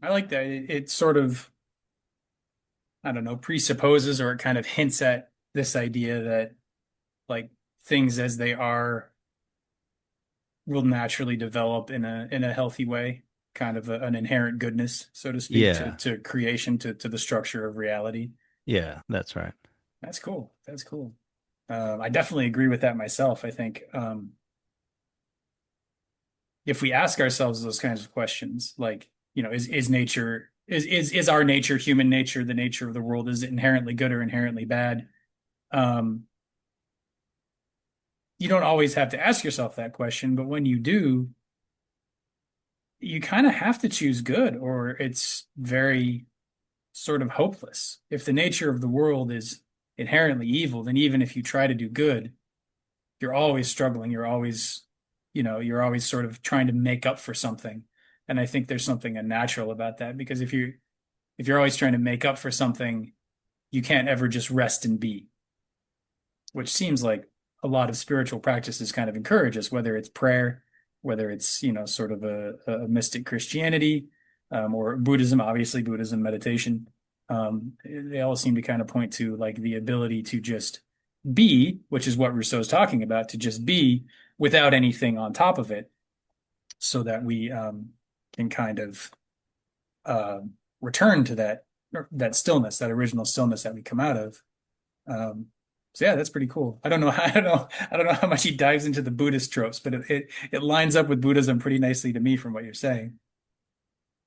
I like that. It sort of, I don't know, presupposes or it kind of hints at this idea that like things as they are will naturally develop in a healthy way, kind of an inherent goodness, so to speak, Yeah. to creation, to the structure of reality. Yeah, that's right. That's cool. That's cool. I definitely agree with that myself. I think if we ask ourselves those kinds of questions, like, is nature is our nature, human nature, the nature of the world, is it inherently good or inherently bad? Um, you don't always have to ask yourself that question, but when you do, you kind of have to choose good, or it's very sort of hopeless. If the nature of the world is inherently evil, then even if you try to do good, you're always struggling. You're always sort of trying to make up for something. And I think there's something unnatural about that because if you're always trying to make up for something, you can't ever just rest and be, which seems like a lot of spiritual practices kind of encourage us, whether it's prayer, whether it's, sort of a mystic Christianity, or Buddhism, obviously Buddhism, meditation. They all seem to kind of point to like the ability to just be, which is what Rousseau's talking about, to just be without anything on top of it, so that we can kind of uh, return to that stillness, that original stillness that we come out of. Um, so yeah, that's pretty cool. I don't know. I don't know how much he dives into the Buddhist tropes, but it lines up with Buddhism pretty nicely to me from what you're saying.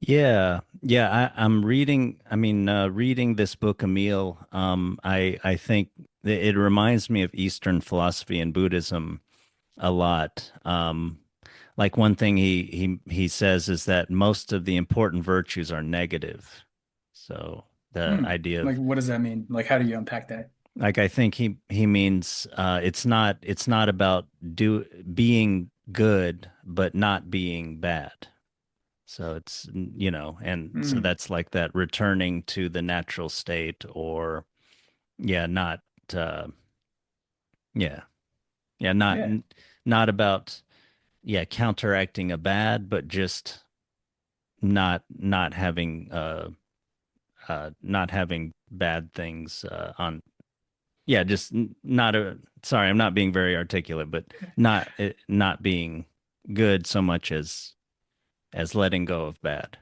Yeah, yeah. I'm reading. I mean, reading this book, Emil. I think it reminds me of Eastern philosophy and Buddhism a lot. Like one thing he says is that most of the important virtues are negative. So the Hmm. idea Like, of what does that mean? Like, how do you unpack that? like I think he means it's not about do being good but not being bad. So it's, and so Hmm. that's like that returning to the natural state or, yeah, not, uh, yeah, yeah, Yeah. not about, yeah, counteracting a bad, but just not having bad things, yeah, just not sorry, I'm not being very articulate, but not being good so much as letting go of bad.